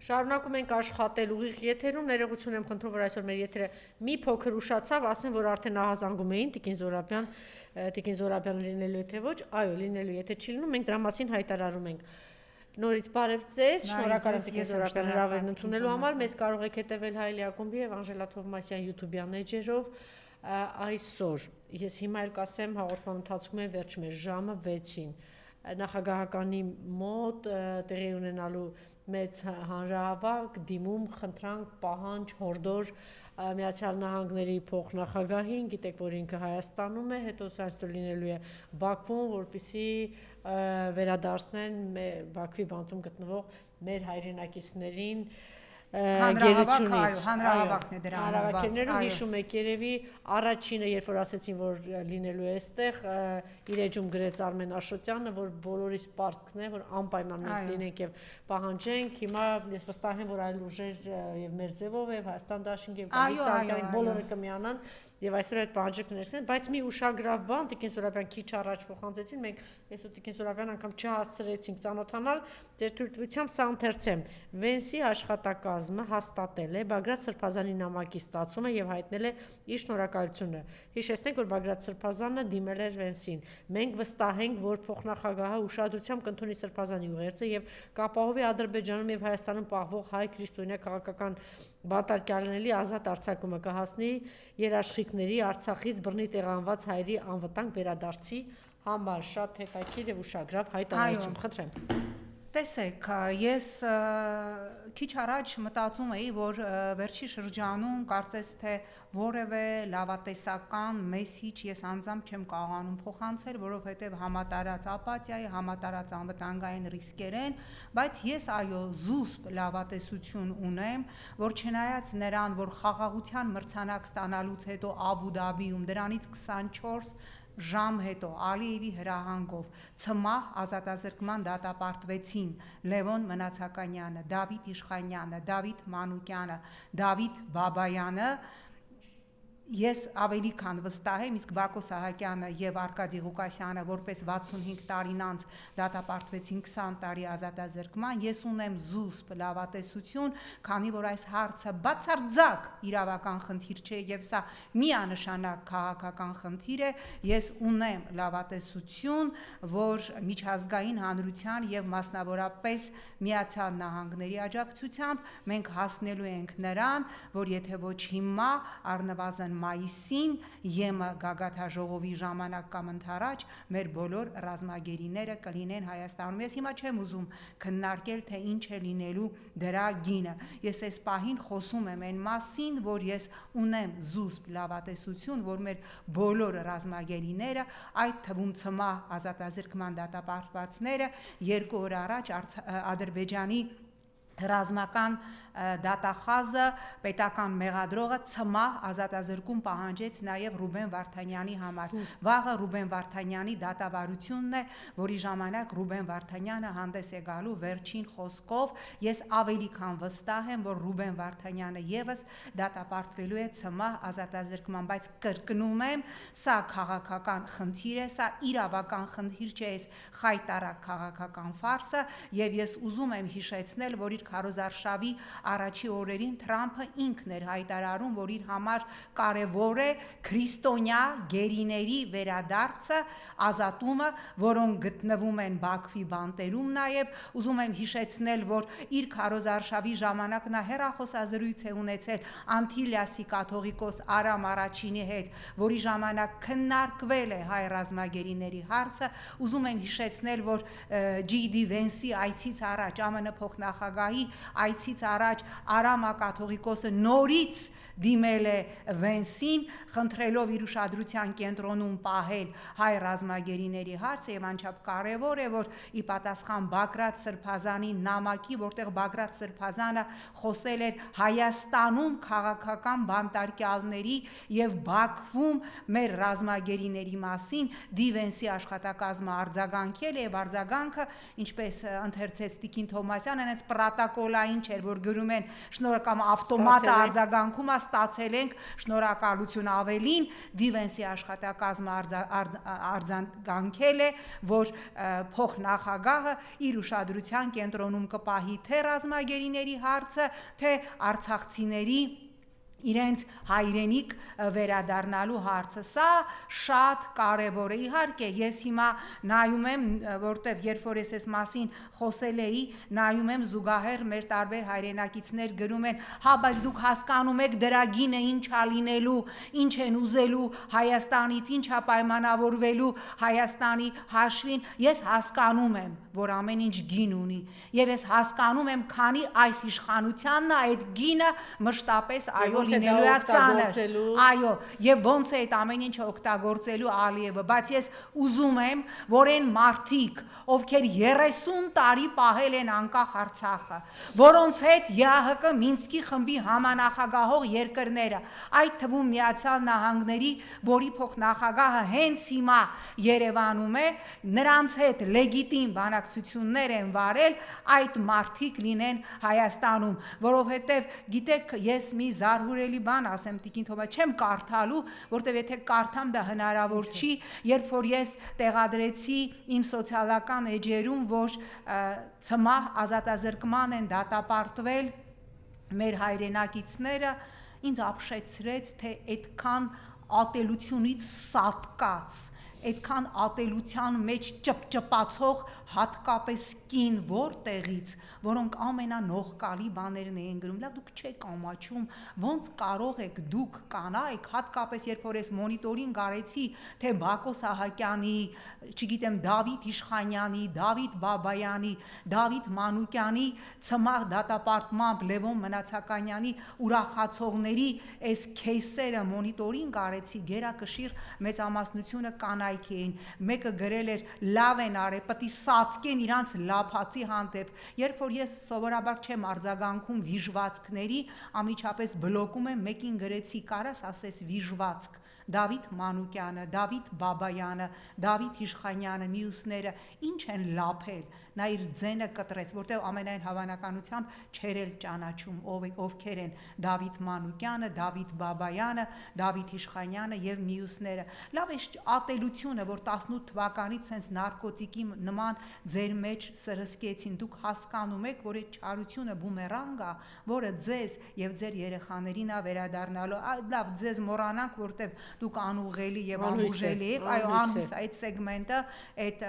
Շարունակում ենք աշխատել ուղիղ եթերում, ներողություն եմ խնդրում, որ այսօր մեր եթերը մի փոքր ուշացավ, ասեմ, որ արդեն ահազանգում էին Տիկին Զորաբյանը լինելու է թե ոչ, այո, լինելու եթե չի լինում, մենք դրա մասին հայտարարում ենք։ Նորից բարև ձեզ, շնորհակալ եմ Տիկին Զորաբյան հրավերն ընդունելու համար, մեզ կարող եք հետևել Հայելի Ակումբի եւ Անժելա Թովմասյան YouTube-յան էջերով։ Այսօր ես հիմա էլ կասեմ հաղորդման ընթացքում է վերջ մեր ժամը 6-ին նախագահականի մոտ տեղի ունենալու մեծ հանրահավաք, դիմում, խնդրանք, պահանջ, հորդոր Միացյալ Նահանգների փոխնախագահին, գիտեք, որ ինքը Հայաստանում է, հետո սրանց լինելու է Բաքվում, որպեսզի վերադարձնեն Բաքվի բանտում գտնվող մեր հայրենակիցներին գերությունից, հանրահավաքն է դրա հանրահավաքներում հիշում եք երևի առաջինը, երբ որ ասեցին, որ լինելու է այստեղ, իր էջում գրեց Արմեն Աշոտյանը, որ բոլորիս պարտքն է, որ անպայման մենք լինենք եւ պահանջենք, հիմա ես վստահ եմ, որ այլ ուժեր եւ մեր ձևով եւ Հայաստան Դաշինք եւ Գալիցիան բոլորը կմիանան եւ այսօր այդ պահանջը կներեցնեն, բայց մի ուշագրավ բան Տիկին Զորաբյան քիչ առաջ փոխանցեցին, մենք ես ու Տիկին Զորաբյան անգամ չհասցրեցինք ծանոթանալ, ձեր թույլտվությամբ սա ընթերցեմ։ Վենսի աշխատակազմը հաստատել է Բագրատ Սրբազանի նամակի ստացումը եւ հայտնել է իր շնորհակալությունը։ Հիշեցնենք, որ Բագրատ Սրբազանը դիմել էր Վենսին։ Մենք վստահ ենք, որ փոխնախագահը ուշադրությամբ կընդունի Սրբազանի ուղերձը եւ կապահովի Ադրբեջանում եւ Հայաստանում պահվող հայ քրիստոնյա քաղաքական բանտարկյալների ազատ արձակումը, կհասնի երաշխիքների Արցախից բռնի տեղանված հայերի անվտանգ վերադարձի համար։ Շատ հետաքրքիր եւ ուշագրավ հայտարարություն, խնդրեմ։ Տեսեք, ես քիչ առաջ մտածում էի, որ վերջի շրջանում կարծես թե որևէ լավատեսական մեսիջ ես անձամբ չեմ կարողանում փոխանցել, որովհետև համատարած ապաթիայի, համատարած անվտանգային ռիսկեր են, բայց ես այո զուսպ լավատեսություն ունեմ, որ չնայած նրան, որ խաղաղության մրցանակ ստանալուց հետո Աբու Դաբիում դրանից 24 ժամ հետո Ալիևի հրահանգով ցմահ ազատազրկման դատապարտվեցին Լևոն Մնացականյանը, Դավիթ Իշխանյանը, Դավիթ Մանուկյանը, Դավիթ Բաբայանը, ես ավելի քան վստահ եմ, իսկ Բակո Սահակյանը եւ Արկադի Ղուկասյանը որպես 65 տարին անց դատապարտվեցին 20 տարի ազատազրկման, ես ունեմ զուսպ լավատեսություն, քանի որ այս հարցը բացարձակ իրավական խնդիր չէ եւ սա միանշանակ քաղաքական խնդիր է, ես ունեմ լավատեսություն, որ միջազգային հանրության եւ մասնավորապես Միացյալ Նահանգների աջակցությամբ մենք հասնելու ենք նրան, որ եթե ոչ հիմա, առնվազն մայիսին ԵՄ գագաթաժողովի ժամանակ կամ ընդառաջ մեր բոլոր ռազմագերիները կլինեն Հայաստանում։ Ես հիմա չեմ ուզում քննարկել, թե ինչ է լինելու դրա գինը։ Ես այս պահին խոսում եմ այն մասին, որ ես ունեմ զուսպ լավատեսություն, որ մեր բոլոր ռազմագերիները, այդ թվում ցմահ ազատազրկման դատապարտվածները 2 օր առաջ Ադրբեջանի ռազմական դատախազը պետական մեղադրողը ցմահ ազատազրկում պահանջեց նաև Ռուբեն Վարդանյանի համար։ Վաղը Ռուբեն Վարդանյանի դատավարությունն է, որի ժամանակ Ռուբեն Վարդանյանը հանդես է գալու վերջին խոսքով։ Ես ավելի քան վստահ եմ, որ Ռուբեն Վարդանյանը եւս դատապարտվելու է ցմահ ազատազրկման, բայց կրկնում եմ, սա քաղաքական խնդիր է, սա իրավական խնդիր չէ, այս խայտարակ քաղաքական ֆարսը, եւ ես ուզում եմ հիշեցնել, որ իր քարոզարշավի առաջի օրերին Թրամփը ինքն էր հայտարարում, որ իր համար կարևոր է քրիստոնյա գերիների վերադարձը, ազատումը, որոնք գտնվում են Բաքվի բանտերում նաև։ Ուզում եմ հիշեցնել, որ իր քարոզարշավի ժամանակ նա հեռախոսազրույց է ունեցել Անտիլիասի կաթողիկոս Արամ Արաչինի հետ, որի ժամանակ քննարկվել է հայ ռազմագերիների հարցը։ Ուզում եմ հիշեցնել, որ Ջի.Դի Վենսի այցից առաջ, ԱՄՆ փոխնախագահի այցից առաջ Արամա կաթողիկոսը նորից դիմել է Վենսին, խնդրելով իր ուշադրության կենտրոնում պահել հայ ռազմագերիների հարցը եւ անչափ կարեւոր է, որ ի պատասխան Բագրատ Սրբազանի նամակի, որտեղ Բագրատ Սրբազանը խոսել էր Հայաստանում քաղաքական բանտարկյալների եւ Բաքվում մեր ռազմագերիների մասին, Դիվենսի աշխատակազմը արձագանքել է եւ արձագանքը, ինչպես ընթերցեց Տիկին Թովմասյանը, այնց պրոտոկոլային չէր, որ գրում գրում են շնորհակալ ավտոմատ արձագանքում է ստացել ենք շնորհակալություն ավելին Դիվենսի աշխատակազմը արձագանքել է որ փոխնախագահը իր ուշադրության կենտրոնում կպահի թե ռազմագերիների հարցը թե արցախցիների իրենց հայրենիք վերադառնալու հարցը սա շատ կարևոր է իհարկե ես հիմա նայում եմ որտեվ երբ որ ես մասին խոսել էի նայում եմ զուգահեռ մեր տարբեր հայրենակիցներ գրում են հա բայց դուք հասկանում եք դրա գինը ինչ ա լինելու ինչ են ուզելու Հայաստանից ինչ ա պայմանավորվելու Հայաստանի հաշվին ես հասկանում եմ որ ամեն ինչ գին ունի եւ ես հասկանում եմ քանի այս իշխանությանն է այդ գինը մշտապես այո լինելու է ծանր այո եւ ոնց է այդ ամեն ինչը օգտագործելու Ալիևը բայց ես ուզում եմ որ այն մարդիկ ովքեր 30 տարի պահել են անկախ Արցախը որոնց հետ ԵԱՀԿ Մինսկի խմբի համանախագահող երկրները այդ թվում Միացյալ Նահանգների որի փոխնախագահը հենց հիմա Երևանում է նրանց հետ լեգիտիմ բանակցություններ են վարել այդ մարդիկ լինեն Հայաստանում որովհետեւ գիտեք ես մի զարհուրելի բան ասեմ Տիկին Թոմաս չեմ կարդալու որտեվ եթե կարդամ դա հնարավոր չի երբ որ ես տեղադրեցի իմ սոցիալական էջերում որ ցմահ ազատազրկման են դատապարտվել մեր հայրենակիցները ինձ ապշեցրեց թե այդքան ատելությունից սատկած այդքան ատելության մեջ ճպճպացող հատկապես կին որտեղից որոնք ամենանողկալի բաներն էին գրում լավ դուք չեք ամաչում ոնց կարող եք դուք կանայք հատկապես երբ որ ես մոնիտորինգ արեցի թե Բակո Սահակյանի չգիտեմ Դավիթ Իշխանյանի Դավիթ Բաբայանի Դավիթ Մանուկյանի ցմահ դատապարտմամբ Լևոն Մնացականյանի ուրախացողների այս քեյսերը մոնիտորինգ արեցի գերակշիռ մեծամասնությունը կանայք էին մեկը գրել էր լավ են արել պետք է սատկեն իրանց լափացի հանդեպ երբ որ ես սովորաբար չեմ արձագանքում վիժվածքների ամիջապես բլոկում եմ մեկին գրեցի կարաս ասես վիժվածք Դավիթ Մանուկյանը, Դավիթ Բաբայանը, Դավիթ Իշխանյանը, մյուսները ինչ են լափել, նա իր ձենը կտրեց, որտեղ ամենայն հավանականությամբ չեր էլ ճանաչում ովքեր են Դավիթ Մանուկյանը, Դավիթ Բաբայանը, Դավիթ Իշխանյանը եւ մյուսները։ Լավ է ատելությունը, որ 18 թվականից sense նարկոտիկի նման ձեր մեջ սրսկեցին, դուք հասկանում եք, որ այդ չարությունը բումերանգ է, որը ձեզ եւ ձեր երեխաներին է վերադառնալու։ Լավ, ձեզ մոռանանք, որտեղ դուք անուղելի եւ անուժելի եք, այո, անհույս այդ սեգմենտը, այդ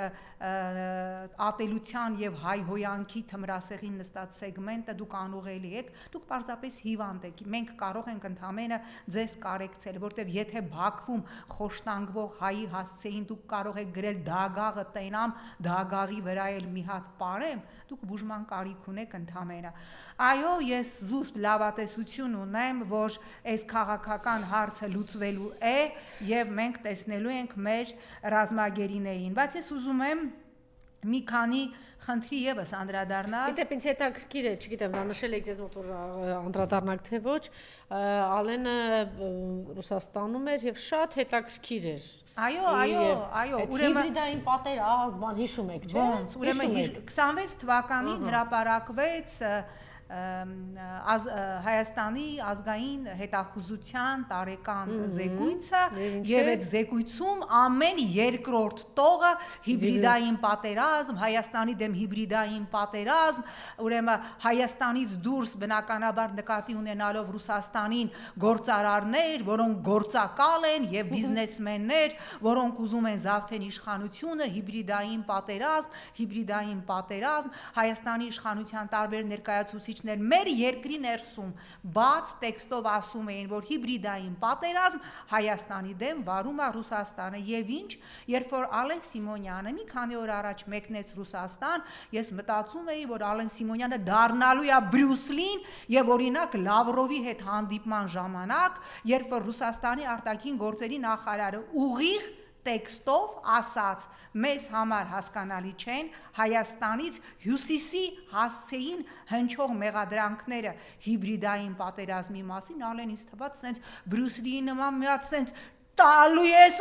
ատելության եւ հայհոյանքի թմրասեղին նստած սեգմենտը դուք անուղելի եք, դուք պարզապես հիվանդ եք։ Մենք կարող ենք ընդհանրապես ձեզ կարեկցել, որտեվ եթե Բաքվում խոշտանգվող հայի հասցեին դուք կարող եք գրել դագաղը տենամ, դագաղի վրա էլ մի հատ պարեմ, դուք բուժման կարիք ունեք ընդհանրապես։ Այո, ես զուսպ լավատեսություն ունեմ, որ այս քաղաքական հարցը լուծվելու է եւ մենք տեսնելու ենք մեր ռազմագերիներին, բայց ես ուզում եմ մի քանի խնդրի եւս անդրադառնալ։ Գիտեք, ինձ հետաքրքիր է, չգիտեմ, դա նշել եք ձեզ մոտ որ անդրադառնանք թե ոչ, Ալենը Ռուսաստանում էր եւ շատ հետաքրքիր էր։ Այո, ուրեմն հիբրիդային պատերազմ, հիշում եք, չէ՞։ Ոնց, ուրեմն 26 թվականին հրապարակվեց Հայաստանի ազգային հետախուզության տարեկան զեկույցը եւ այդ զեկույցում ամեն երկրորդ տողը հիբրիդային պատերազմ, Հայաստանի դեմ հիբրիդային պատերազմ, ուրեմն Հայաստանից դուրս բնականաբար նկատի ունենալով Ռուսաստանին գործարարներ, որոնք գործակալ են եւ բիզնեսմեններ, որոնք ուզում են զավթեն իշխանությունը, հիբրիդային պատերազմ, Հայաստանի իշխանության տարբեր ներկայացուցիչ մեր երկրի ներսում բաց տեքստով ասում էին, որ հիբրիդային պատերազմ Հայաստանի դեմ վարում է Ռուսաստանը եւ ինչ, երբ որ Ալեն Սիմոնյանը մի քանի օր առաջ մեկնեց Ռուսաստան, ես մտածում էի, որ Ալեն Սիմոնյանը դառնալու է Բրյուս Լին եւ օրինակ Լավրովի հետ հանդիպման ժամանակ, երբ որ Ռուսաստանի արտաքին գործերի նախարարը ուղիղ տեքստով ասաց մեզ համար հասկանալի չեն Հայաստանից հյուսիսի հասցեին հնչող մեղադրանքները հիբրիդային պատերազմի մասին Ալեն ինձ թվաց սենց Բրյուս Լիի նման մի հատ սենց տալու ես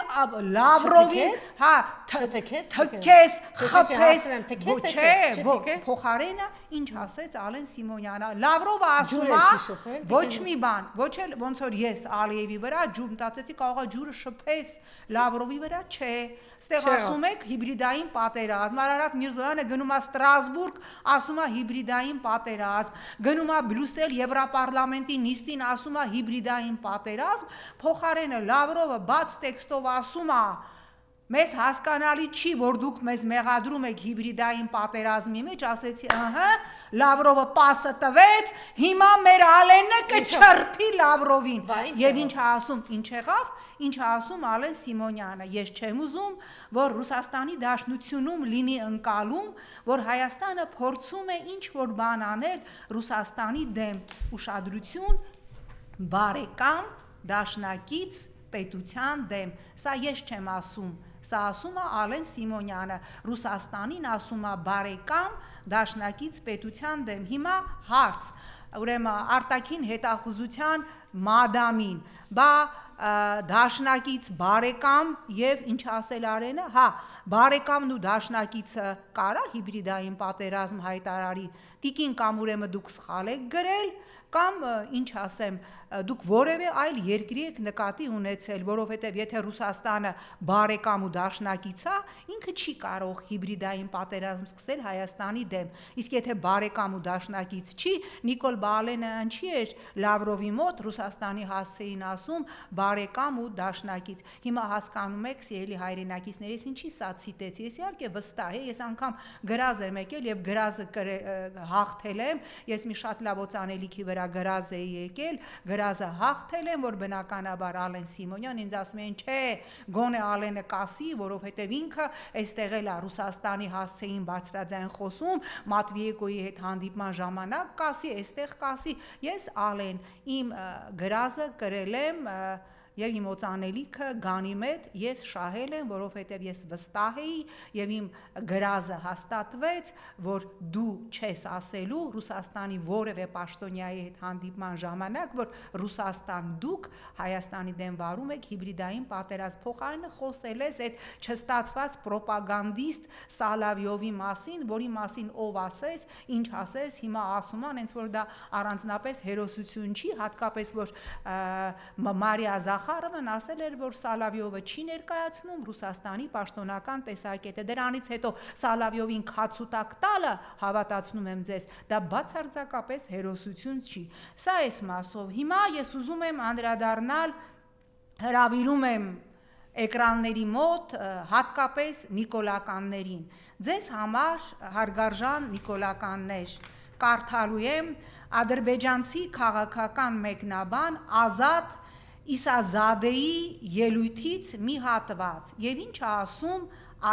Լավրովին, հա, թքես, խփես, ոչ, փոխարենը ինչ ասեց Ալեն Սիմոնյանը, Լավրովը ասում է, ոչ մի բան, ոչ էլ ոնց որ ես Ալիևի վրա ջուր մտածեցի, կարող է ջուրը շփես, Լավրովի վրա չէ, ստեղ ասում եք հիբրիդային պատերազմ, Արարատ Միրզոյանը գնում է Ստրասբուրգ, ասում է հիբրիդային պատերազմ, գնում է Բրյուսել Եվրոպարլամենտի նիստին, ասում է հիբրիդային պատերազմ, փոխարենը Լավրովը բաց տեքստով ասում է, մեզ հասկանալի չի, որ դուք մեզ մեղադրում եք հիբրիդային պատերազմի մեջ, ասեցի, ըհը, Լավրովը պասը տվեց, հիմա մեր Ալենը կչրփի Լավրովին, եւ ինչ ասում, ինչ եղավ, ինչ ասում Ալեն Սիմոնյանը, ես չեմ ուզում, որ Ռուսաստանի Դաշնությունում լինի ընկալում, որ Հայաստանը փորձում է ինչ որ բան անել Ռուսաստանի դեմ, ուշադրություն, բարեկամ, դաշնակից պետության դեմ, սա ես չեմ ասում, սա ասում է Ալեն Սիմոնյանը, Ռուսաստանին ասում է բարեկամ, դաշնակից պետության դեմ, հիմա հարց, ուրեմն արտաքին հետախուզության մադամին, բա դաշնակից բարեկամ եւ ինչ ասել Արենը, հա, բարեկամն ու դաշնակիցը կարա հիբրիդային պատերազմ հայտարարի, տիկին կամ ուրեմն դուք սխալ եք գրել, կամ ինչ ասեմ, դուք որևէ այլ երկրի եք նկատի ունեցել, որովհետև եթե Ռուսաստանը բարեկամ ու դաշնակից է, ինքը չի կարող հիբրիդային պատերազմ սկսել Հայաստանի դեմ, իսկ եթե բարեկամ ու դաշնակից չի, Նիկոլ Բալենը ինչի էր Լավրովի մոտ Ռուսաստանի հասցեին ասում բարեկամ ու դաշնակից, հիմա հասկանում եք սիրելի հայրենակիցներից ինչի սա ցիտեցի, ես իհարկե վստահ եմ, ես անգամ գրազ եմ եկել եւ գրազը հաղթել եմ, ես մի շատ լավ օծանելիքի վրա գրազ էի եկել, գրազը հաղթել եմ, որ բնականաբար Ալեն Սիմոնյան ինձ ասում են, չէ, գոնե Ալենը կասի, որովհետև ինքը այստեղ էլ է Ռուսաստանի հասցեին բարձրաձայն խոսում, Մատվիեկոյի հետ հանդիպման ժամանակ կասի, այստեղ կասի, ես Ալեն, իմ գրազը կրել եմ եւ իմ օծանելիքը գանի մետ ես շահել եմ, որովհետեւ ես վստահ էի եւ իմ գրազը հաստատվեց, որ դու չես ասելու Ռուսաստանի որևէ պաշտոնյայի հետ հանդիպման ժամանակ, որ Ռուսաստան դուք Հայաստանի դեմ վարում եք հիբրիդային պատերազմ, փոխարենը խոսել ես այդ չստացված ռոպագանդիստ Սալավյովի մասին, որի մասին ով ասես, ինչ ասես, հիմա ասում են, հենց որ դա առանձնապես հերոսություն չի, հատկապես որ Մարիա Զախարովն ասել էր, որ Սալավյովը չի ներկայացնում Ռուսաստանի պաշտոնական տեսակետը, դրանից հետո Սալավյովին քացուտակ տալը, հավատացնում եմ ձեզ, դա բացարձակապես հերոսություն չի, սա էս մասով, հիմա ես ուզում եմ անդրադառնալ, հրավիրում եմ էկրանների մոտ, հատկապես նիկոլականներին, ձեզ համար հարգարժան նիկոլականներ, կարդալու եմ ադրբեջանցի քաղաքական մեկնաբան Ազատ Իսազադեի ելույթից մի հատված, եւ ինչ ասում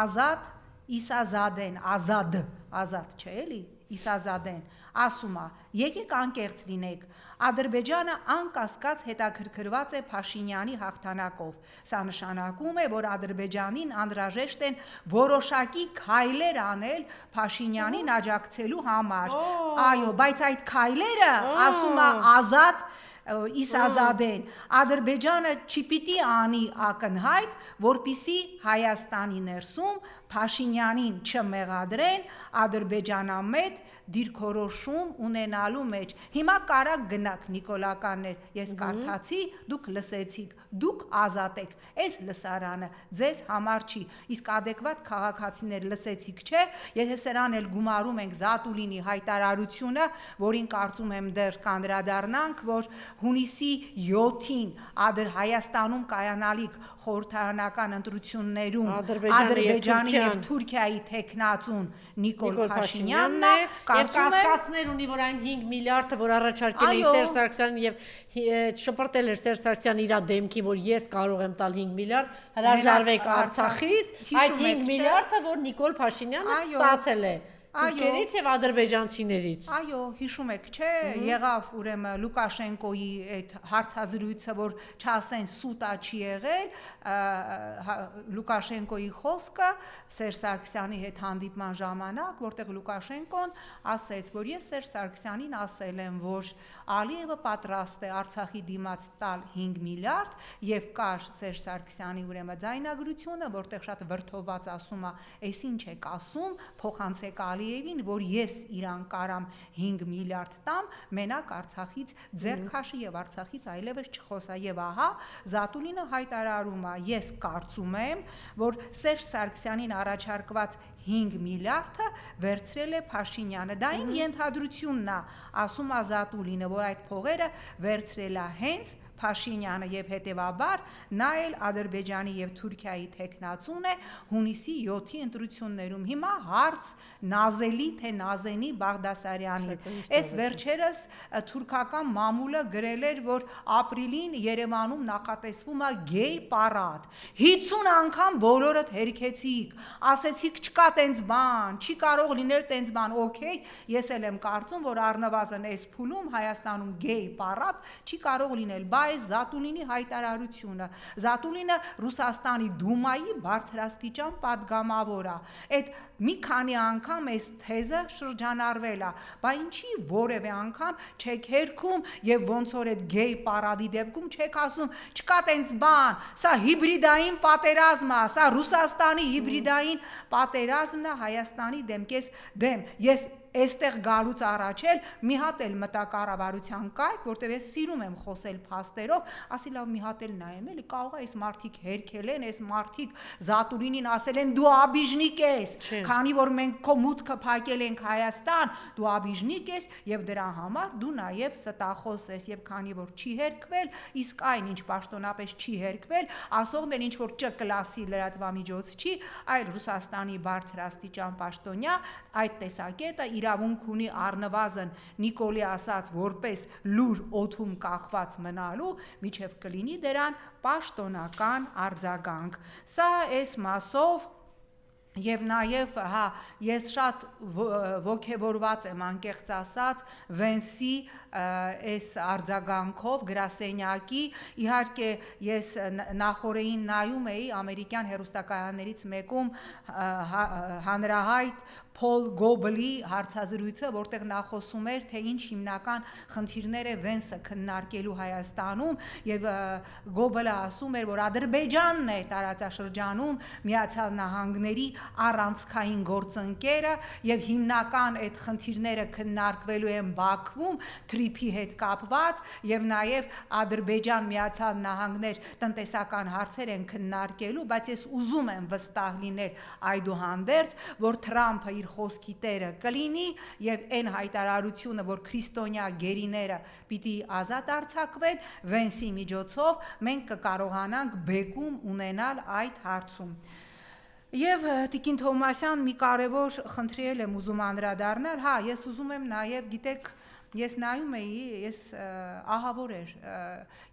Ազատ Իսազադեն, ազատ չէ էլի, Իսազադեն, ասում է, եկեք անկեղծ լինեք, Ադրբեջանը անկասկած հետաքրքրված է Փաշինյանի հաղթանակով, սա նշանակում է, որ Ադրբեջանին անհրաժեշտ են որոշակի քայլեր անել Փաշինյանին աջակցելու համար, այո, բայց այդ քայլերը, ասում է Ազատ Իսազադեն, Ադրբեջանը չպիտի անի ակնհայտ, որպիսի Հայաստանի ներսում Փաշինյանին չմեղադրեն ադրբեջանամետ դիրքորոշում ունենալու մեջ։ Հիմա կարակ գնաք նիկոլականներ, ես կարդացի, դուք լսեցիք, դուք ազատ եք, այս լսարանը ձեզ համար չի, իսկ adekvat քաղաքացիներ լսեցիք, չէ, եթե սրան էլ գումարում ենք Զատուլինի հայտարարությունը, որին կարծում եմ դեռ կանդրադառնանք, որ հունիսի 7-ին Հայաստանում կայանալիք խորհրդարանական ընտրություններում Ադրբեջանի եւ Թուրքիայի տեխնացուն Նիկոլ Փաշինյանն է, եւ կասկածներ ունի, որ այն 5 միլիարդը, որ առաջարկել է Սերժ Սարգսյանին եւ շփրտել էր Սերժ Սարգսյանն իր դեմքի, որ ես կարող եմ տալ 5 միլիարդ, հրաժարվեք Արցախից, այդ 5 միլիարդը, որ Նիկոլ Փաշինյանը ստացել է։ Թուրքերից եւ ադրբեջանցիներից։ Այո, հիշում եք, չէ, եղավ ուրեմն Լուկաշենկոյի այդ հարցազրույցը, որ չասեն սուտա չի եղել, Լուկաշենկոյի խոսքը Սերժ Սարգսյանի հետ հանդիպման ժամանակ, որտեղ Լուկաշենկոն ասեց, որ ես Սերժ Սարգսյանին ասել եմ, որ Ալիևը պատրաստ է Արցախի դիմաց տալ 5 միլիարդ եւ կար Սերժ Սարգսյանի ուրեմն ձայնագրությունը, որտեղ շատ վրդոված ասում է, «Էս ինչ եք ասում, փոխանցեք Ալիևին, որ ես իրան կարամ 5 միլիարդ տամ, մենակ Արցախից ձեռք քաշի եւ Արցախից այլևս չխոսա»։ Եվ ահա Զատուլինը հայտարարում է, ես կարծում եմ, որ Սերժ Սարգսյանին առաջարկված 5 միլիարդը վերցրել է Փաշինյանը։ Դա այն ենթադրությունն է, ասում է Զատուլինը, որ այդ փողերը վերցրել է հենց Փաշինյանը եւ հետեւաբար նա էլ Ադրբեջանի եւ Թուրքիայի տեխնացուն է հունիսի 7-ի ընտրություններում։ Հիմա հարց նազելի թե նազենի Բաղդասարյանի։ Այս վերջերս թուրքական մամուլը գրել էր, որ ապրիլին Երևանում նախատեսվում է գեյ պարադ։ 50 անգամ բոլորդ հերքեցիք, ասեցիք չկա տենց բան, չի կարող լինել տենց բան, օքեյ, ես էլ եմ կարծում, որ առնվազն այս փուլում Հայաստանում գեյ պարադ չի կարող լինել, բայց Զատուլինի հայտարարությունը, Զատուլինը Ռուսաստանի Դումայի բարձրաստիճան падգամավոր է, այդ մի քանի անգամ այս թեզը շրջանառվել է, բայց ինչի որևէ անգամ չեք հերքում եւ ոնց որ այդ գեյ պարադի դեպքում չեք ասում չկա տենց բան, սա հիբրիդային պատերազմ է, սա Ռուսաստանի հիբրիդային պատերազմն է Հայաստանի դեմքես դեմ։ Ես այստեղ գալուց առաջ էլ մի հատ էլ մտա կառավարության կայք, որտեղ ես սիրում եմ խոսել փաստերով, ասի լավ մի հատ էլ նայեմ, էլի կարող է այս մարդիկ հերքել են, այս մարդիկ Զատուլինին ասել են դու աբիժնիկ ես, քանի որ մենք քո մուտքը փակել ենք Հայաստան, դու աբիժնիկ ես եւ դրա համար դու նաեւ ստախոս ես եւ քանի որ չի հերքվել, իսկ այն ինչ պաշտոնապես չի հերքվել, ասողն էլ ինչ որ Չ կլասի լրատվամիջոց չի, այլ Ռուսաստանի բարձրաստիճան պաշտոնյա այդ տեսակետը իրավունք ունի առնվազն Նիկոլի ասած որպես լուր օթում կախված մնալու, միջև կլինի դրան պաշտոնական արձագանք։ Սա այս մասով Եվ նաև, ես շատ ոգևորված եմ անկեղծ ասած Վենսի այս արձագանքով գրասենյակի, իհարկե ես նախորդին նայում էի ամերիկյան հեռուստակայաններից մեկում հանրահայտ Փոլ Գոբլի հարցազրույցը, որտեղ նա խոսում էր, թե ինչ հիմնական խնդիրներ է Վենսը քննարկելու Հայաստանում, եւ Գոբլը ասում էր, որ Ադրբեջանն է տարածաշրջանում Միացյալ Նահանգների առանցքային գործընկերը եւ հիմնական այդ խնդիրները քննարկվելու են Բաքվում Թրիփի հետ կապված եւ նաեւ Ադրբեջան Միացյալ Նահանգներ տնտեսական հարցեր են քննարկելու, բայց ես ուզում եմ վստահ լինել այդուհանդերձ, որ Թրամփը իր խոսքի տերը կլինի եւ այն հայտարարությունը, որ քրիստոնյա գերիները պիտի ազատ արձակվեն Վենսի միջոցով, մենք կկարողանանք բեկում ունենալ այդ հարցում։ Եվ Տիկին Թովմասյան մի կարևոր խնդրի եմ ուզում անդրադառնալ, ես ուզում եմ նաև, գիտեք, ես նայում էի, ես ահավոր էր,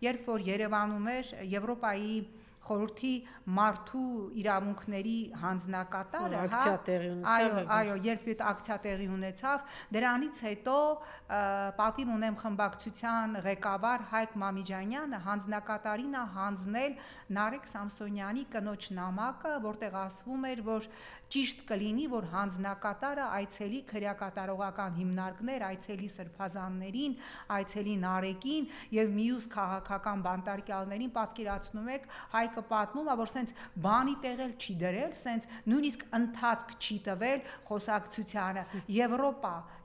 երբ որ Երևանում էր Եվրոպայի խորհրդի մարդու իրավունքների հանձնակատարը, այո, երբ այդ ակցիա տեղի ունեցավ, դրանից հետո պատիվ ունեմ խմբակցության ղեկավար Հայկ Մամիջանյանը հանձնակատարին է հանձնել Նարեկ Սամսոնյանի կնոջ նամակը, որտեղ ասվում էր, որ ճիշտ կլինի, որ հանձնակատարը այցելի քրեակատարողական հիմնարկներ, այցելի սրբազաններին, այցելի Նարեկին եւ մյուս քաղաքական բանտարկյալներին, պատկերացնում եք, Հայկը պատմում է, որ սենց բանի տեղել չի դրել, սենց նույնիսկ ընթացք չի տվել խոսակցությանը։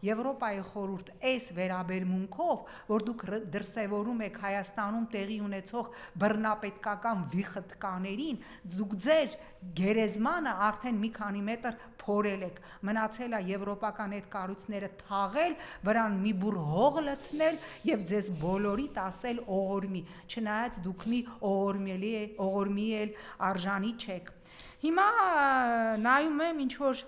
Եվրոպայի խորհուրդ այս վերաբերմունքով, որ դուք դրսևորում եք Հայաստանում տեղի ունեցող բռնապետկական վիխտկաներին, դուք ձեր գերեզմանը արդեն մի քանի մետր փորել եք, մնացել է եվրոպական այդ կառույցները թաղել, վրան մի բուր հող լցնել եւ ձեզ բոլորիդ ասել օղորմի, չնայած դուք մի օղորմի էլ արժանի չեք։ Հիմա նայում եմ ինչ որ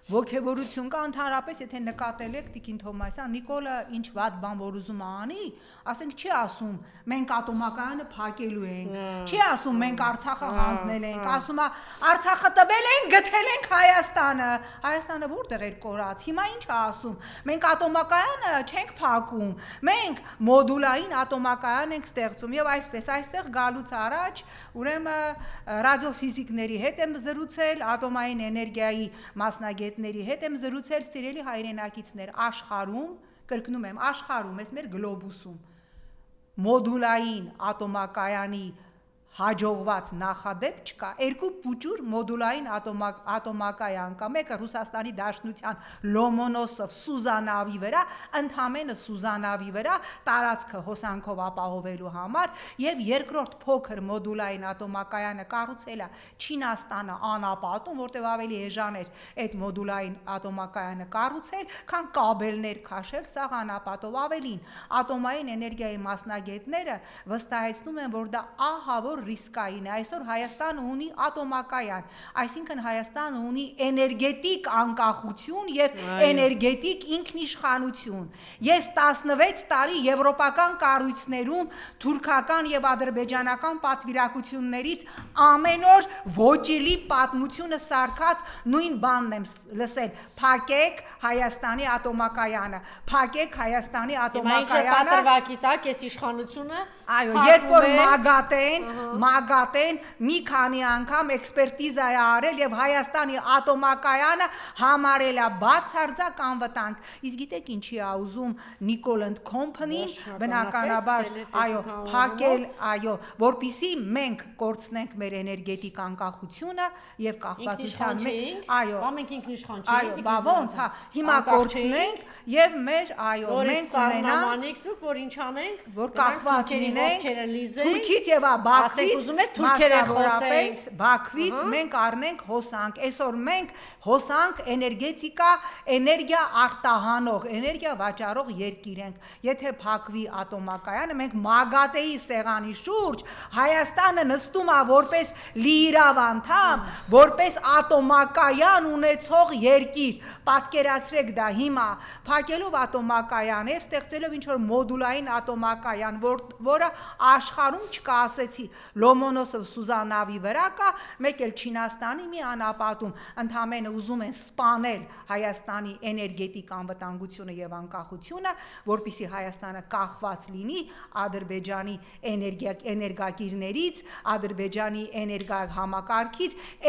ոգևորություն կա ընդհանրապես, եթե նկատել եք Տիկին Թոմասյան, Նիկոլը ինչ վատ բան որ ուզում է անի, ասենք չի ասում մենք ատոմակայանը փակելու ենք, չի ասում մենք Արցախը հանձնել ենք, ասում է Արցախը տվել ենք, գտել ենք Հայաստանը, Հայաստանը որտեղ էր կորած, հիմա ինչ է ասում, մենք ատոմակայանը չենք փակում, մենք մոդուլային ատոմակայան ենք ստեղծում եւ այսպես այստեղ գալուց առաջ ուրեմն ռադիոֆիզիկների հետ եմ զրուցել, ատոմային էներգիայի մասնագետների հետ եմ զրուցել, սիրելի հայրենակիցներ, աշխարհում, կրկնում եմ, աշխարհում, այս մեր գլոբուսում մոդուլային ատոմակայանի հաջողված նախադեպ չկա, երկու փուճուր մոդուլային ատոմակայան կա, մեկը Ռուսաստանի Դաշնության Լոմոնոսով Սուզանավի վրա, ընդամենը Սուզանավի վրա տարածքը հոսանքով ապահովելու համար եւ երկրորդ փոքր մոդուլային ատոմակայանը կառուցել է Չինաստանը անապատում, որտեղ ավելի էժան էր այդ մոդուլային ատոմակայանը կառուցել, քան կաբելներ քաշել սաղ անապատով, ավելին ատոմային էներգիայի մասնագետները վստահեցնում են, որ դա ահա որ ռիսկային է, այսօր Հայաստանը ունի ատոմակայան, այսինքն Հայաստանը ունի էներգետիկ անկախություն եւ էներգետիկ ինքնիշխանություն, ես 16 տարի եվրոպական կառույցներում թուրքական եւ ադրբեջանական պատվիրակություններից ամեն օր ոճելի պատմությունը սարքած նույն բանն եմ լսել, փակեք Հայաստանի ատոմակայանը, փակեք Հայաստանի ատոմակայանը, պատրվակի տակ էս իշխանությունը, այո, երբ որ մագատեն մի քանի անգամ էքսպերտիզա է արել եւ Հայաստանի ատոմակայանը համարել է բացարձակ անվտանգ, իսկ գիտեք ինչի է ուզում Nickel & Company-ն, բնականաբար, այո, փակել, այո, որպեսզի մենք կորցնենք մեր էներգետիկ անկախությունը եւ կախվածության մեջ, այո, մենք ինքնիշխան չենք, բա ոնց, հա, հիմա կորցնենք եւ մեր, այո, մենք ունենանք, որ ինչ անենք, որ կախված լինենք Թուրքից եւ Բաքվից մենք առնենք հոսանք, այսօր մենք հոսանք էներգետիկա, էներգիա արտահանող, էներգիա վաճառող երկիր ենք, եթե փակվի ատոմակայանը, մենք մագատեի սեղանի շուրջ Հայաստանը նստում է որպես լիիրավ անդամ, որպես ատոմակայան ունեցող երկիր, պատկերացրեք դա հիմա, փակելով ատոմակայան եւ ստեղծելով ինչ որ մոդուլային ատոմակայան, որը աշխարհում չկա, ասեցի, Լոմոնոսով Սուզանավի վրա կա, մեկ էլ Չինաստանի մի անապատում, ընդամենը ուզում են սպանել Հայաստանի էներգետիկ անվտանգությունը եւ անկախությունը, որպեսզի Հայաստանը կախված լինի Ադրբեջանի էներգակիրներից, Ադրբեջանի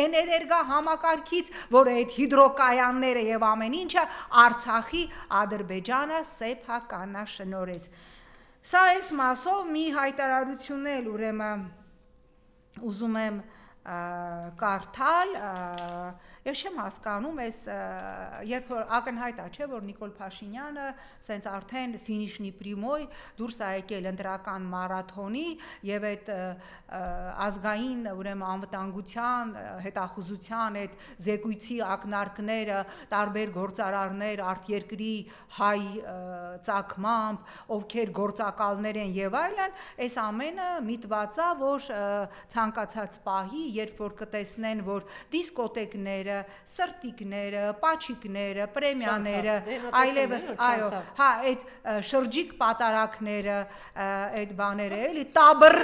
էներգահամակարգից, որը այդ հիդրոկայանները եւ ամեն ինչը Արցախի Ադրբեջանը սեփականաշնորհեց։ Սա այս մասով մի հայտարարություն էլ ուրեմն ուզում եմ կարդալ, ես չեմ հասկանում, երբ որ ակնհայտ է, չէ, որ Նիկոլ Փաշինյանը սենց արդեն ֆինիշնի պրիմոյ դուրս է եկել ընտրական մարաթոնի եւ այդ ազգային ուրեմն անվտանգության, հետախուզության այդ զեկույցի ակնարկները, տարբեր գործարարներ արտերկրի հայ ծագմամբ, ովքեր գործակալներ են եւ այլն, այս ամենը միտված է, որ ցանկացած պահի, երբ որ կտեսնեն, որ դիսկոտեկները, սրտիկները, պաչիկները, պրեմիաները, այլևս, այո, հա, այդ շրջիկ պատարակները, այդ բաները, էլի, տաբր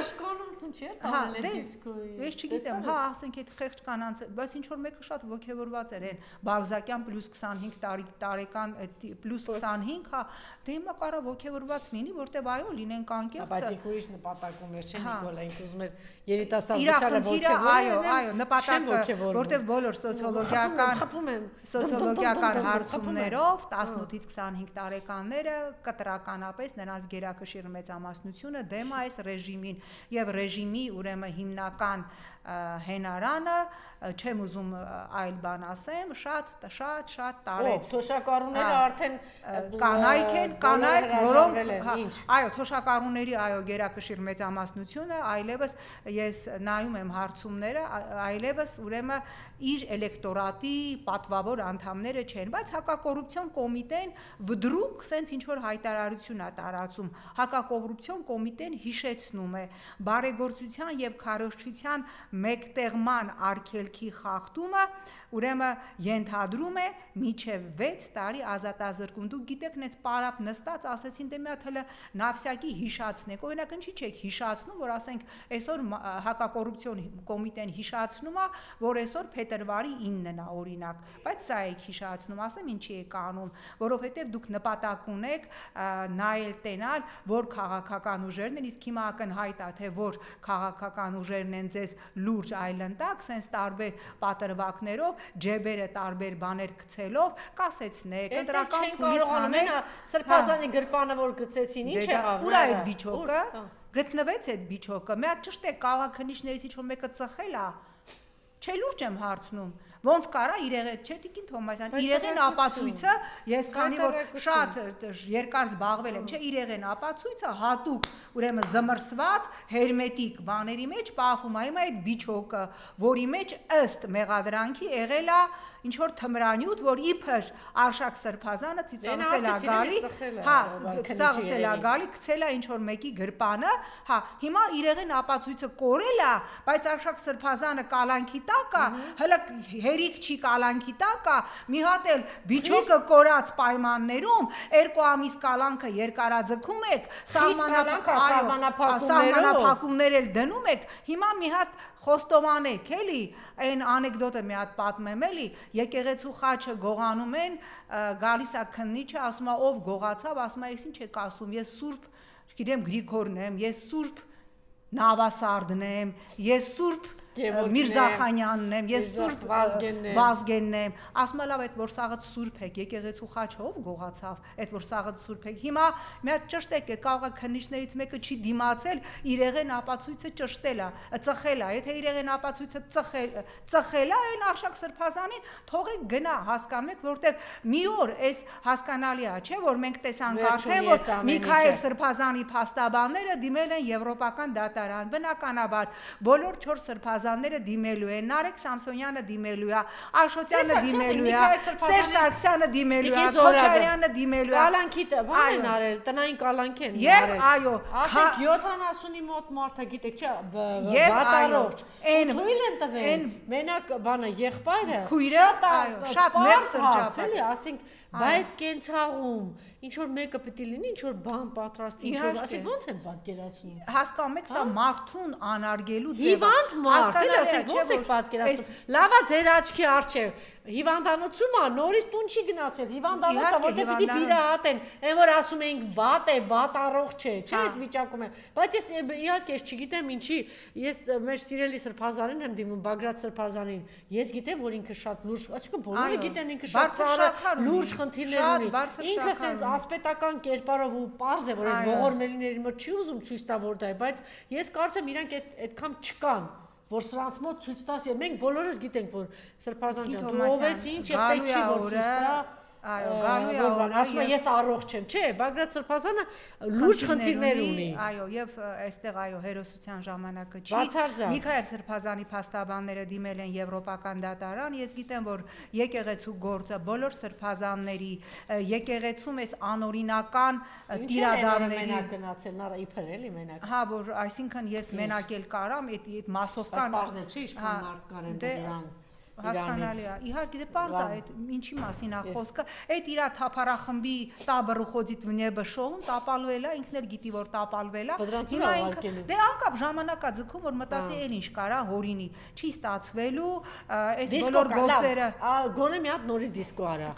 ես չգիտեմ, հա, ասենք այդ խեղճ կանանց, բայց ինչ որ մեկը շատ ոգևորված էր այն Բալզակյան պլյուս 25 տարեկան, պլյուս 25, հա, դե հիմա կարա ոգևորված լինի, որտեվ այո, լինենք անկեղծ։ Բայց ինք ուրիշ նպատակում էր, չէ՞ Նիկոլա, ինք ուզում էր երիտասարդությանը ոգևորել, այո, նպատակը, որտեվ բոլոր սոցիոլոգիական հարցումներով 18-ից 25 տարեկանները կտրականապես նրանց գերակշիռ մեծամասնությունը դեմ է այս ռեժիմին եւ ռեժիմի ուրեմն հիմնական հենարանը, չեմ ուզում այլ բան ասեմ, շատ տարեց։ Թոշակառուները արդեն կանայք, որոնք, այո, թոշակառուների, այո, գերակշիռ մեծամասնությունը, այլևս ես նայում եմ հարցումները, այլևս ուրեմն իր էլեկտորատի պատվավոր անդամները չեն, բայց հակակոռուպցիոն կոմիտեն վդրուկ սենց ինչ որ հայտարարություն է տարածում, հակակոռուպցիոն կոմիտեն հիշեցնում է բարեգործության եւ քարոզչության մեկտեղման արգելքի խախտումը, ուրեմն ենթադրում է միջև 6 տարի ազատազրկում։ Դուք գիտեք, նենց պարապ նստած ասեցին դե մի հատ հələ նավսյակի հիշացնեք։ Օրինակ ինչի՞ չեք հիշացնում, որ ասենք այսօր հակակոռուպցիոն կոմիտեն հիշացնում է, որ այսօր փետրվարի 9-ն է օրինակ, բայց սա եք հիշացնում, ասեմ ինչի եք անում, որովհետև դուք նպատակ ունեք նայել տենալ, որ քաղաքական ուժերն են, իսկ հիմա ակնհայտ է, թե որ քաղաքական ուժերն են ձեզ լուրջ այլընտակ, սենց տարբեր պատրվակներով, ջեբերը տարբեր բաներ գցելով, կասեցնեք, ընտրական փուլից հանեք, Սրբազանի գրպանը որ գցեցին, ինչ եղավ։ Ուր է այդ բիչոկը։ Գտնվեց այդ բիչոկը։ Մի հատ ճշտ է քաղաքնիչներից ինչ որ մեկը ծխել է։ Չէ, լուրջ եմ հարցնում։ Ոնց կարա իրեղեն, չէ, Տիկին Թոմասյան, իրեղեն ապացույցը, ես քանի որ շատ երկար զբաղվել եմ, չէ, իրեղեն ապացույցը հատուկ, ուրեմն զմրսված հերմետիկ բաների մեջ պահվում է, հիմա այդ բիչոկը, որի մեջ ըստ մեղադրանքի եղել է ինչ որ թմրանյութ, որ իբր Արշակ Սրբազանը ծիծաղել է գալի, հա, ծիծաղել է գալի, գցել է ինչ որ մեկի գրպանը, հա, հիմա իրեղեն ապացույցը կորել է, բայց Արշակ Սրբազանը կալանքի տակ է, հələ հերիք չի կալանքի տակ է, մի հատ էլ բիչոկը կորած պայմաններում 2 ամիս կալանքը երկարաձգում եք, սահմանափակումներ էլ դնում եք, հիմա մի հատ խոստովանեք, էլի, այն անեկդոտը մի հատ պատմեմ, էլի, եկեղեցու խաչը գողանում են, գալիս է քննիչը, ասում է ով գողացավ, ասում է ես ինչ եք ասում, ես Սուրբ, գիտեմ Գրիգորն եմ, ես Սուրբ Նավասարդն եմ, ես Սուրբ Միրզախանյանն եմ, ես Սուրբ Վազգենն եմ, ասում է լավ, այդ որ սաղը Սուրբ եք, եկեղեցու խաչը ով գողացավ, այդ որ սաղը Սուրբ եք, հիմա մի հատ ճշտ եք, կարող է քննիչներից մեկը չի դիմացել, իրեղեն ապացույցը ճշտել է, ծխել է, եթե իրեղեն ապացույցը ծխել է, այն Արշակ Սրբազանին թողեք գնա, հասկանում եք, որտեղ մի օր այս հասկանալի է, չէ, որ մենք տեսանք արդեն, որ Միքայել Սրբազանի փաստաբանները դիմել են Եվրոպական դատարան, բնականաբար, բոլոր 4 սրբազանները դիմելու են, Նարեկ Սամսոնյանը դիմելու է, Աշոտյանը դիմելու է, Սերժ Սարգսյանը դիմելու է, Քոչարյանը դիմելու է։ Կալանքի բան են արել, տնային կալանք են արել։ Եվ այո, ասեք 70-ի մոտ մարդը գիտեք, չէ, վատառողջ։ Թույլ են տվել։ Մենակ բանը եղբայրը շատ մեր սրճապատ, էլի, ասենք, բայց կենցաղում ինչ որ մեկը պետք է լինի, ինչ որ բան պատրաստի, ինչ որ, ասենք ոնց են պատկերացնում։ Հասկանում եք, սա մարդուն անարգելու ձև է։ Հիվանդ մարդ, էլի, ասենք ոնց եք պատկերացնում։ Լավա ձեր աչքի առջև հիվանդանոցում է, նորից տուն չի գնացել, հիվանդանոցը, որտեղ պիտի վիրահատեն, այն որ ասում էինք վատ է, վատ առողջ չէ, չէ, այս վիճակում է։ Բայց ես իհարկե չգիտեմ ինչի, ես մեր սիրելի Սրբազանին եմ դիմում, Բագրատ Սրբազանին։ Ես գիտեմ, որ ինքը շատ լուրջ, այսինքն բոլորը գիտեն ինքը շատ լուրջ խնդիրներ ունի։ Ինքը սենց ասպետական կերպարով ու պարզ է, որ այս ողորմելիների մոտ չի ուզում ցույց տա որ դա է, բայց ես կարծում եմ իրանք այդքան չկան, որ սրանց մոտ ցույց տաս, մենք բոլորս գիտենք, որ Սրբազան ջան, դու ով ես, ինչ է, պետք չի որ ցույց տա։ Այո, գալու է օրը, ասում է ես առողջ եմ, չէ, Բագրատ Սրբազանը լուրջ խնդիրներ ունի։ Այո, եւ այստեղ այո, հերոսության ժամանակը չի։ Միքայել Սրբազանի փաստաբանները դիմել են Եվրոպական դատարան, ես գիտեմ, որ եկեղեցու գործը բոլոր սրբազանների, եկեղեցում էս անօրինական տիրադարների մենակ գնացել, նա իբր էլի մենակ։ Հա, որ այսինքն ես մենակ էլ կարամ, այդ մասովկան բարձր չէ, ինչքան մարդ կար են դրան։ Հասկանալի է, իհարկե դե պարզ է, այդ ինչի մասին է խոսքը, այդ իրա թափառախմբի տաբը խոձիտ վնեբը շոուն տապալվել է, ինքն էլ գիտի որ տապալվել է, հիմա ինքը դե անկապ ժամանակա ձգում որ մտածի էլ ինչ կարա հորինի, չի ստացվելու, այս բոլոր գործերը գոնե մի հատ նորից դիսկո արա։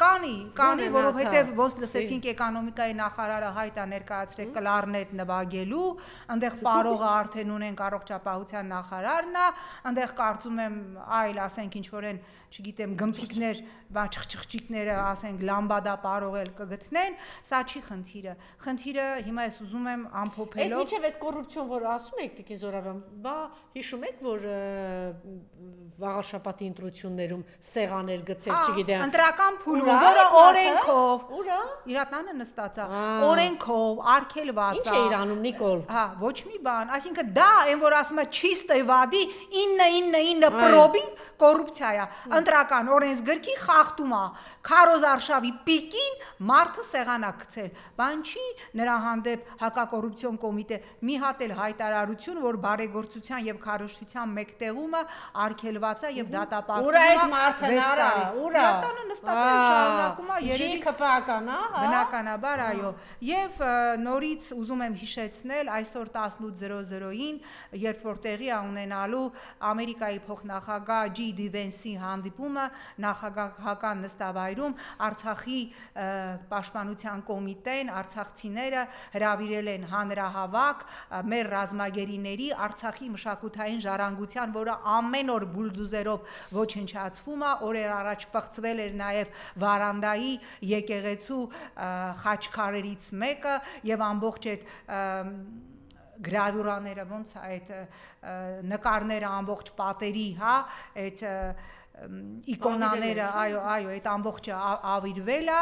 Կանի, որովհետև ոնց լսեցինք էկոնոմիկայի նախարարը հայտ է ներկայացրել կլարնետ նվագելու, այնտեղ պարողը արդեն ունենք առողջապահության նախարարն է, այնտեղ կարծում եմ այլ ասենք ինչ որ չգիտեմ գմփիկներ, չխչիկները, ասենք լամբադա պարողել կգտնեն, սա չի խնդիրը։ Խնդիրը հիմա ես ուզում եմ ամփոփելով։ Այս միջև այս կոռուպցիոն, որ ասում եք Տիկին Զորաբյան, բա հիշում եք, որ վաղաշաբաթի ընտրություններում սեղաներ գցել, չգիտեմ։ Ընտրական փուլում, որը օրենքով։ Ուրա։ Իրատանը նստած է։ Օրենքով, արգելված է։ Ինչ է իրանում Նիկոլ։ Հա, ոչ մի բան, այսինքն դա այն որ ասում է չիստե վադի 999 պրոբին կոռուպցիա է, է, ընտրական օրենսգրքի խախտում է, քարոզարշավի պիկին մարդը սեղանա գցել, բան չի նրա հանդեպ հակակոռուպցիոն կոմիտե մի հատ էլ հայտարարություն, որ բարեգործության եւ քարոզչության մեկտեղումը արգելված է եւ դատապարտվում է։ Ուր այդ մարդը նարա, ուրա։ Տանը նստած է շարունակում է երևի ԿՊԱ-կան, բնականաբար, այո։ Եվ նորից ուզում եմ հիշեցնել այսօր 18:00-ին, երբ որ տեղի է ունենալու Ամերիկայի փոխնախագահ J.D. Vance-ի հանդիպումը նախագահական նստավայրում, Արցախի պաշտպանության կոմիտեն, արցախցիները հրավիրել են հանրահավաք մեր ռազմագերիների Արցախի մշակութային ժառանգության, որը ամեն օր բուլդուզերով ոչնչացվում է, օրեր առաջ պղծվել էր նաև Վարանդայի եկեղեցու խաչքարերից մեկը եւ ամբողջ այդ գրավյուրաները ոնց է այդ նկարները ամբողջ պատերի, հա, այդ իկոնաները, այո, այդ ամբողջը ավիրվել է,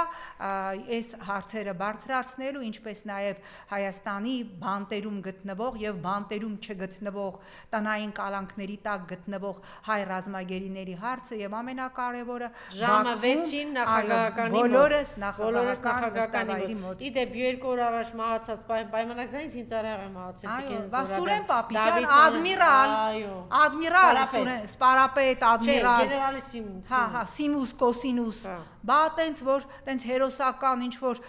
այս հարցերը բարձրացնելու, ինչպես նաև Հայաստանի բանտերում գտնվող եւ բանտերում չգտնվող տնային կալանքների տակ գտնվող հայ ռազմագերիների հարցը եւ ամենակարևորը ժամը 6-ին նախագահականի բոլորս նախագահականի մոտ։ Իդեպ 2 օր առաջ մահացած պայմանագրային զինծառայող է մահացել Այո, Սուրեն Պապիկյան, ադմիրալ, սպարապետ, ադմիրալ Հա, սինուս, կոսինուս, բա տենց որ տենց հերոսական ինչ որ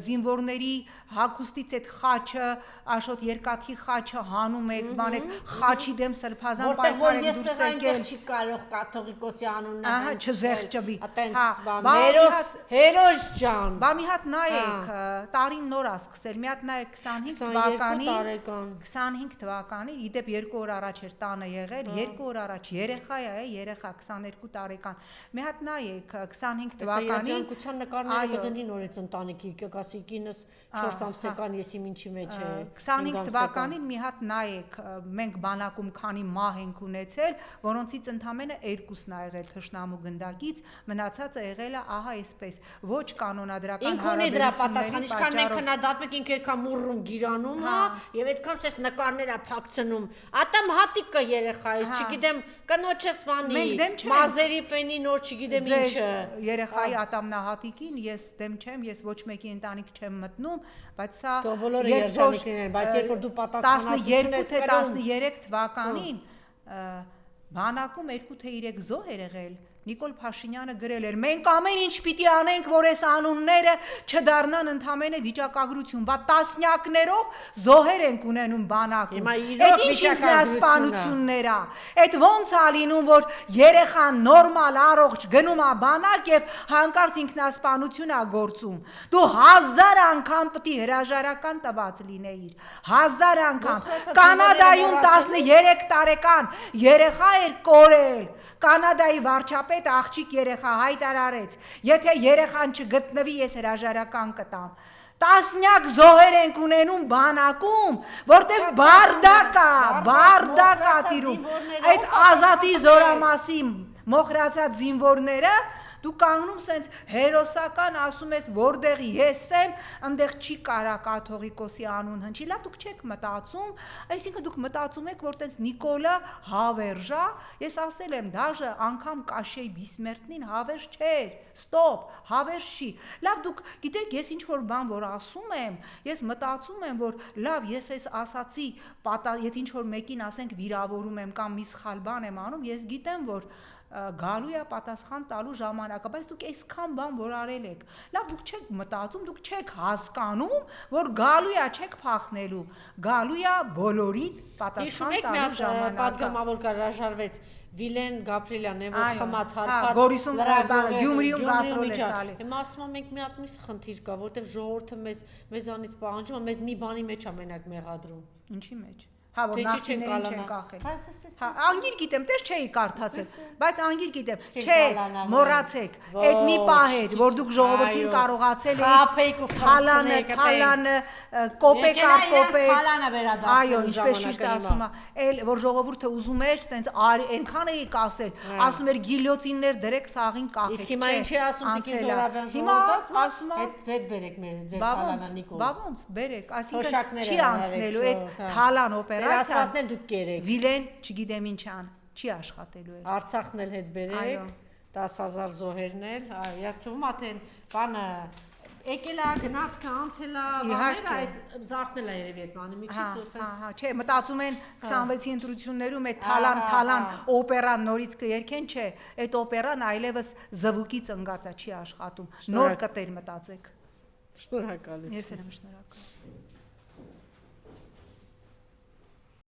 զինվորների հագուստից այդ խաչը, Աշոտ Երկաթի խաչը հանում եք, բան եք, խաչի դեմ սրբազան պայքար եք դուրս եկել։ Չի կարող կաթողիկոսի անունը Ահա, չզեղչվի։ Հերոս ջան։ Բա մի հատ նայեք, տարին նոր է սկսել, մի հատ նայեք 25 թվականի, իդեպ 2 օր առաջ էր տանը եղել, 2 օր առաջ երեխա է, երեխա 22 տարեկան։ Մի հատ նայեք 25 թվականի Երջանկության նկարները կդնի նորից ընտանիքի, կասի կինս 4 ամսական եսի ինչի մեջ է։ 25 թվականին մի հատ նայեք, մենք բանակում քանի մահ ենք ունեցել, որոնցից ընդամենը 2-ն ա եղել թշնամու գնդակից, մնացածը եղել է ահա այսպես, ոչ կանոնադրական հարաբերությունների պատասխան, ինչքան մենք քննադատում ենք, ինքը այդքան մուրռում գիրանում, հա, եւ այդքան ցես նկարներ է փակցնում։ Ատամ հատիկը երեխայից, չգիտեմ, կնոջս բանի, մազերի ֆենի նոր չգիտեմ ինչը։ Երեխայի ատամնահատիկին ես դեմ չեմ, ես ոչ մեկի ընտանիք չեմ մտնում, բայց սա բոլորը երջանիկ լինեն, բայց երբ որ դու պատասխանատվություն ես կրում 12-13 թվականին բանակում 2 թե 3 զոհ էր եղել Նիկոլ Փաշինյանը գրել էր մենք ամեն ինչ պիտի անենք որ այս անունները չդառնան ընդամենը վիճակագրություն բա տասնյակներով զոհեր ենք ունենում բանակում այդ ինչ ինքնասպանություններ է այդ ոնց է լինում որ երեխան նորմալ առողջ գնում է բանակ եւ հանկարծ ինքնասպանություն է գործում դու 1000 անգամ պիտի հրաժարական տված լինեիր 1000 անգամ Կանադայում 13 տարեկան երեխա էր կորել Կանադայի վարչապետը աղջիկ երեխա հայտարարեց, եթե երեխան չգտնվի, ես հրաժարական կտամ։ Տասնյակ զոհեր ենք ունենում բանակում, որտեղ բարդակ է տիրում։ Այդ Ազատի զորամասի մոխրացած զինվորները դու կանգնում սենց հերոսական ասում ես որտեղ ես եմ այնտեղ չի կարա կաթողիկոսի անուն հնչի լավ դուք չեք մտածում այսինքն դուք մտածում եք որ տենց Նիկոլը հավերժ է ես ասել եմ դաժե անգամ Կաշեի Բիսմերտնին հավերժ չէր ստոպ հավերժ չի լավ դուք գիտեք ես ինչ որ բան որ ասում եմ ես մտածում եմ որ լավ ես այս ասացի եթե ինչ որ մեկին ասենք վիրավորում եմ կամ մի սխալ բան եմ անում ես գիտեմ որ գալու է պատասխան տալու ժամանակը, բայց դուք այսքան բան որ արել եք, լավ դուք չեք մտածում, դուք չեք հասկանում, որ գալու է չեք փախնելու, գալու է բոլորիդ պատասխան տալու ժամանակը։ Պատգամավոր կար հրաժարվեց Վիլեն Գաբրիելյանն է որ խմած հարբած Գորիսում Գյումրիում գաստրոլ է տալի։ Հիմա ասում եմ մենք մի հատ միս խնդիր կա, որտեվ ժողովուրդը մեզանից պահանջում է, մեզ մի բանի մեջ է մենակ մեղադրում։ Ինչի մեջ։ Հա որ նախիներին չեն կախել։ Հա անգիր գիտեմ, դες չէի կարդացել, բայց անգիր գիտեմ, չէ, մոռացեք, այդ մի պահ էր, որ դուք ժողովրդին կարողացել եք թալանը, կոպեկ առ կոպեկ։ Այո, ինչպես ճիշտ ասում է, էլ որ ժողովուրդը ուզում էր, տենց այնքան էի կասել, ասում էր գիլյոտիններ դրեք սաղին կախեք։ Իսկ հիմա ինչ է ասում Տիկին Զորաբյան ժողովուրդը ասում է, հետ բերեք մեր ձեր թալանը Նիկոլ։ Բա ոնց, բերեք, այսինքն չի անցնելու այդ թալան օպերացիան։ Ասվածնել դուք կերեք։ Վիլեն, չգիտեմ ինչ ան, չի աշխատելու էր։ Արցախն էլ հետ բերեք, 10,000 զոհերն էլ, ես թվում է թե բանը եկել է գնացքը անցել է, բաները այս զարթնել է երևի այդ բանը միջից ու սենց։ Չէ, մտածում են 26-ի ընտրություններում այդ թալան օպերան նորից կերքեն, չէ, այդ օպերան այլևս զվուկից ընկած է, չի աշխատում։ Նոր կտեր մտածեք։ Շնորհակալություն։ Ես եմ շնորհակալ։